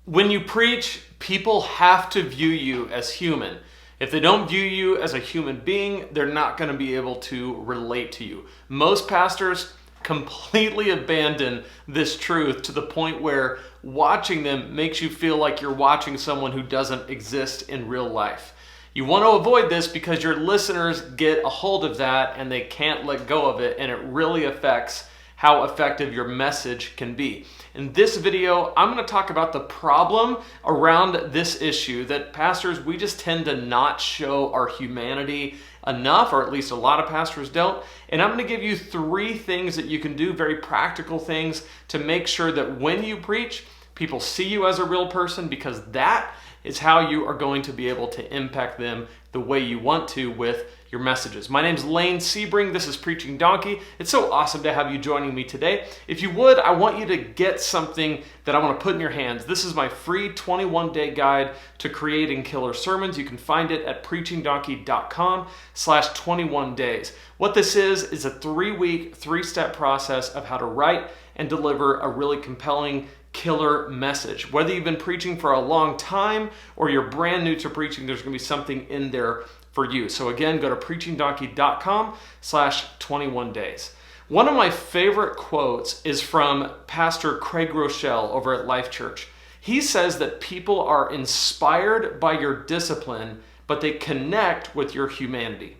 When you preach, people have to view you as human. If they don't view you as a human being, they're not going to be able to relate to you. Most pastors completely abandon this truth to the point where watching them makes you feel like you're watching someone who doesn't exist in real life. You want to avoid this because your listeners get a hold of that and they can't let go of it, and it really affects how effective your message can be. In this video, I'm going to talk about the problem around this issue that pastors, we just tend to not show our humanity enough, or at least a lot of pastors don't. And I'm going to give you 3 things that you can do, very practical things, to make sure that when you preach, people see you as a real person, because that is how you are going to be able to impact them the way you want to with your messages. My name's Lane Sebring. This is Preaching Donkey. It's so awesome to have you joining me today. If you would, I want you to get something that I want to put in your hands. This is my free 21-day guide to creating killer sermons. You can find it at preachingdonkey.com/21 days. What this is a 3-week, 3-step process of how to write and deliver a really compelling killer message. Whether you've been preaching for a long time or you're brand new to preaching, there's going to be something in there for you. So again, go to preachingdonkey.com/21 days. One of my favorite quotes is from Pastor Craig Rochelle over at Life Church. He says that people are inspired by your discipline, but they connect with your humanity.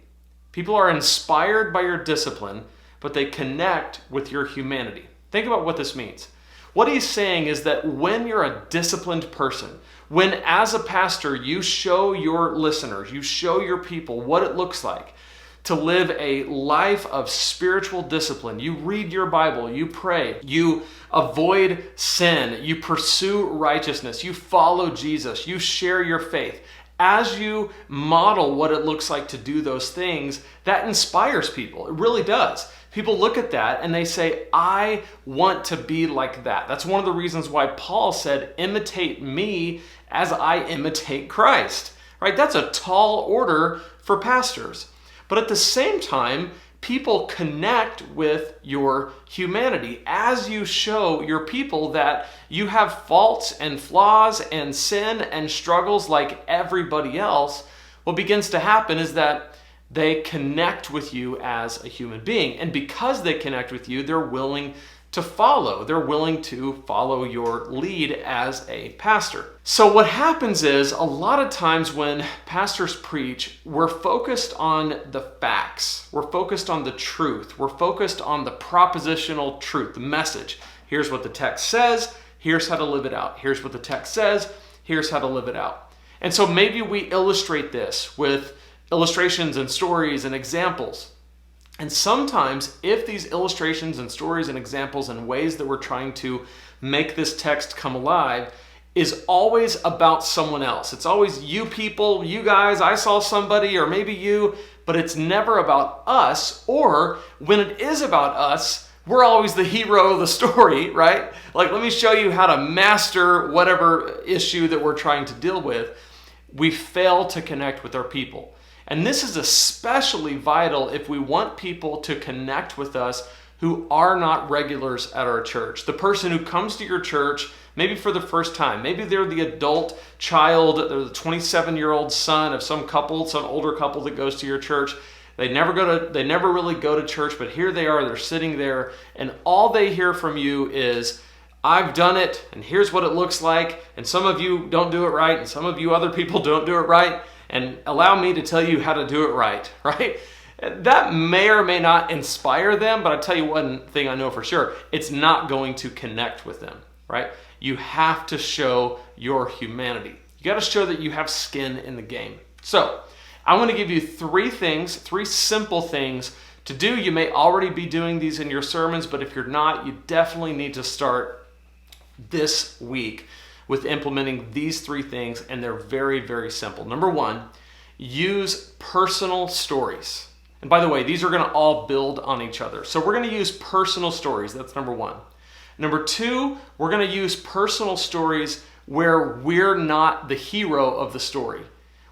People are inspired by your discipline, but they connect with your humanity. Think about what this means. What he's saying is that when you're a disciplined person, when as a pastor you show your listeners, you show your people what it looks like to live a life of spiritual discipline, you read your Bible, you pray, you avoid sin, you pursue righteousness, you follow Jesus, you share your faith. As you model what it looks like to do those things, that inspires people. It really does. People look at that and they say, I want to be like that. That's one of the reasons why Paul said, imitate me as I imitate Christ, right? That's a tall order for pastors. But at the same time, people connect with your humanity as you show your people that you have faults and flaws and sin and struggles like everybody else. What begins to happen is that they connect with you as a human being. And because they connect with you, they're willing to follow. They're willing to follow your lead as a pastor. So what happens is, a lot of times when pastors preach, we're focused on the facts. We're focused on the truth. We're focused on the propositional truth, the message. Here's what the text says. Here's how to live it out. Here's what the text says. Here's how to live it out. And so maybe we illustrate this with illustrations and stories and examples. And sometimes if these illustrations and stories and examples and ways that we're trying to make this text come alive is always about someone else. It's always you people, you guys, I saw somebody, or maybe you, but it's never about us. Or when it is about us, we're always the hero of the story, right? Like, let me show you how to master whatever issue that we're trying to deal with. We fail to connect with our people. And this is especially vital if we want people to connect with us who are not regulars at our church. The person who comes to your church, maybe for the first time, maybe they're the adult child, they're the 27-year-old son of some couple, some older couple that goes to your church. They never really go to church, but here they are, they're sitting there, and all they hear from you is, I've done it, and here's what it looks like, and some of you don't do it right, and some of you other people don't do it right, and allow me to tell you how to do it right? That may or may not inspire them, but I'll tell you one thing I know for sure, it's not going to connect with them, right? You have to show your humanity. You got to show that you have skin in the game. So I want to give you 3 things, 3 simple things to do. You may already be doing these in your sermons, but if you're not, you definitely need to start this week with implementing these 3 things, and they're very, very simple. Number 1, use personal stories. And by the way, these are going to all build on each other. So we're going to use personal stories. That's number 1. Number 2, we're going to use personal stories where we're not the hero of the story.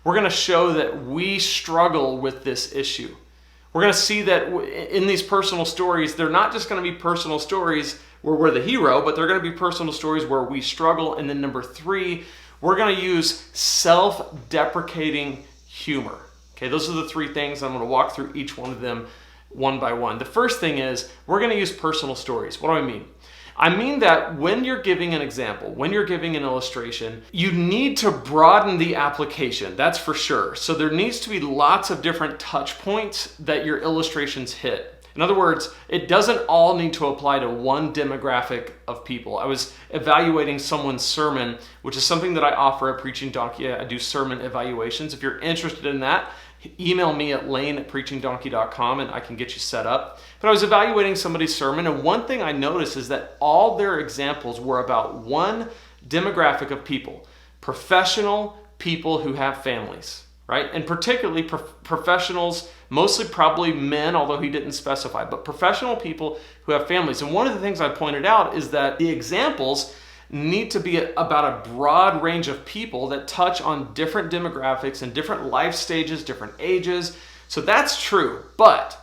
We're going to show that we struggle with this issue. We're going to see that in these personal stories, they're not just going to be personal stories where we're the hero, but they're going to be personal stories where we struggle. And then number 3, we're going to use self-deprecating humor. Okay, those are the 3 things. I'm going to walk through each one of them one by one. The first thing is we're going to use personal stories. What do I mean? I mean that when you're giving an example, when you're giving an illustration, you need to broaden the application, that's for sure. So there needs to be lots of different touch points that your illustrations hit. In other words, it doesn't all need to apply to one demographic of people. I was evaluating someone's sermon, which is something that I offer at Preaching Donkey. I do sermon evaluations. If you're interested in that, email me at lane@preachingdonkey.com and I can get you set up. But I was evaluating somebody's sermon, and one thing I noticed is that all their examples were about one demographic of people: professional people who have families, right? And particularly professionals, mostly probably men, although he didn't specify, but professional people who have families. And one of the things I pointed out is that the examples need to be about a broad range of people that touch on different demographics and different life stages, different ages. So that's true. But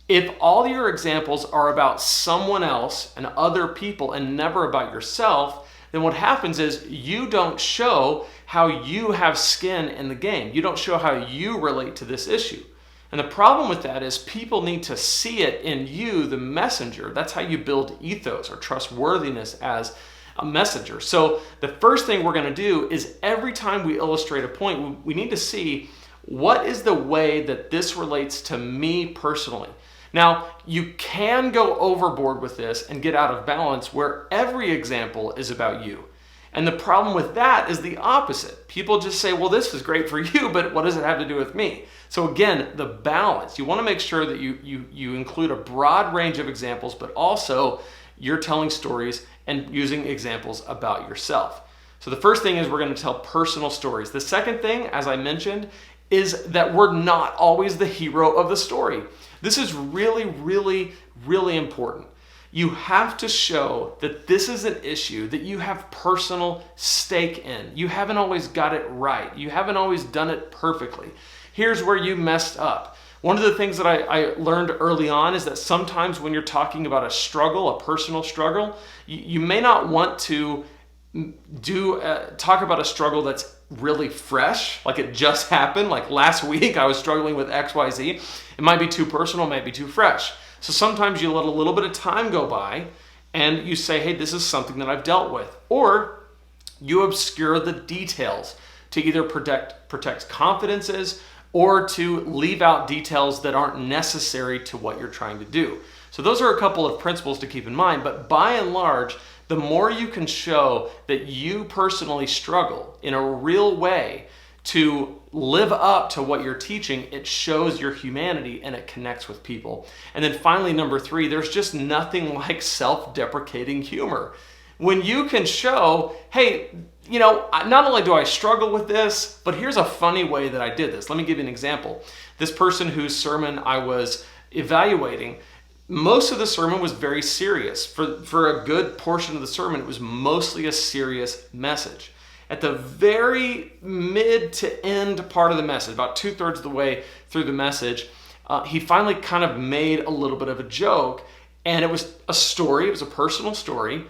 if all your examples are about someone else and other people and never about yourself, then what happens is you don't show how you have skin in the game. You don't show how you relate to this issue. And the problem with that is people need to see it in you, the messenger. That's how you build ethos or trustworthiness as a messenger. So the first thing we're going to do is every time we illustrate a point, we need to see what is the way that this relates to me personally. Now, you can go overboard with this and get out of balance where every example is about you. And the problem with that is the opposite. People just say, well, this is great for you, but what does it have to do with me? So again, the balance. You want to make sure that you include a broad range of examples, but also you're telling stories and using examples about yourself. So the first thing is we're going to tell personal stories. The second thing, as I mentioned, is that we're not always the hero of the story. This is really, really, really important. You have to show that this is an issue that you have personal stake in. You haven't always got it right. You haven't always done it perfectly. Here's where you messed up. One of the things that I learned early on is that sometimes when you're talking about a struggle, a personal struggle, you may not want to talk about a struggle that's really fresh, like it just happened, like last week I was struggling with XYZ. It might be too personal, it might be too fresh. So sometimes you let a little bit of time go by and you say, hey, this is something that I've dealt with. Or you obscure the details to either protect confidences or to leave out details that aren't necessary to what you're trying to do. So those are a couple of principles to keep in mind, but by and large, the more you can show that you personally struggle in a real way to live up to what you're teaching, it shows your humanity and it connects with people. And then finally, number 3, there's just nothing like self-deprecating humor. When you can show, hey, not only do I struggle with this, but here's a funny way that I did this. Let me give you an example. This person whose sermon I was evaluating, most of the sermon was very serious. For a good portion of the sermon, it was mostly a serious message. At the very mid to end part of the message, about 2/3 of the way through the message, he finally kind of made a little bit of a joke, and it was a story, it was a personal story,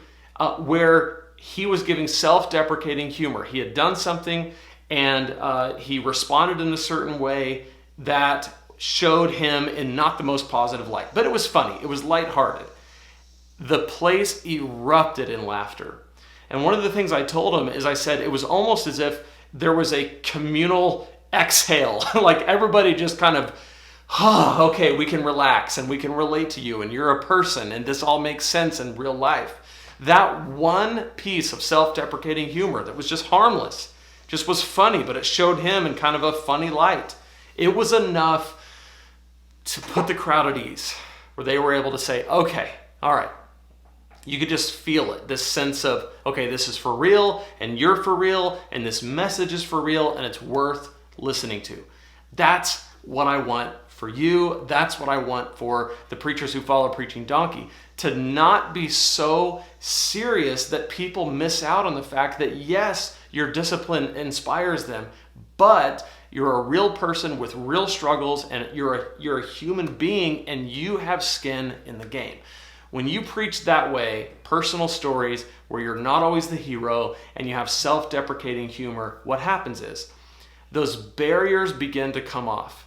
where he was giving self-deprecating humor. He had done something, and he responded in a certain way that showed him in not the most positive light. But it was funny. It was lighthearted. The place erupted in laughter. And one of the things I told him is I said it was almost as if there was a communal exhale. Like everybody just kind of, okay, we can relax and we can relate to you and you're a person and this all makes sense in real life. That one piece of self-deprecating humor that was just harmless, just was funny, but it showed him in kind of a funny light. It was enough to put the crowd at ease, where they were able to say, okay, all right. You could just feel it, this sense of, okay, this is for real, and you're for real, and this message is for real, and it's worth listening to. That's what I want for you. That's what I want for the preachers who follow Preaching Donkey. To not be so serious that people miss out on the fact that, yes, your discipline inspires them, but you're a real person with real struggles, and you're a human being, and you have skin in the game. When you preach that way, personal stories where you're not always the hero and you have self-deprecating humor, what happens is those barriers begin to come off.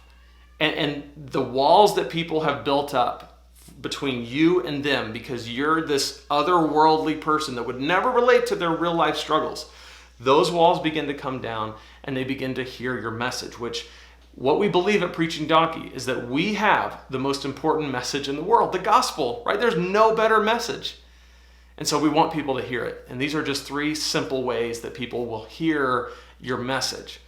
And the walls that people have built up between you and them because you're this otherworldly person that would never relate to their real life struggles, those walls begin to come down and they begin to hear your message, which what we believe at Preaching Donkey is that we have the most important message in the world, the gospel, right? There's no better message. And so we want people to hear it. And these are just 3 simple ways that people will hear your message.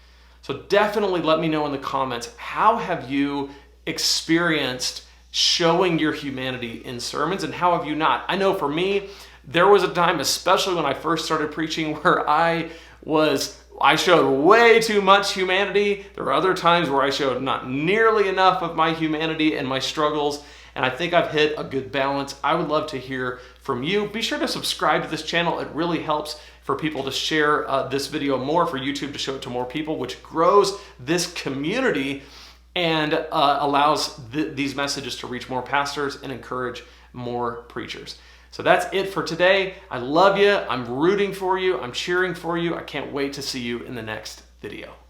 So definitely let me know in the comments, how have you experienced showing your humanity in sermons and how have you not? I know for me, there was a time, especially when I first started preaching, where I showed way too much humanity. There were other times where I showed not nearly enough of my humanity and my struggles. And I think I've hit a good balance. I would love to hear from you. Be sure to subscribe to this channel. It really helps for people to share this video more, for YouTube to show it to more people, which grows this community and allows these messages to reach more pastors and encourage more preachers. So that's it for today. I love you. I'm rooting for you. I'm cheering for you. I can't wait to see you in the next video.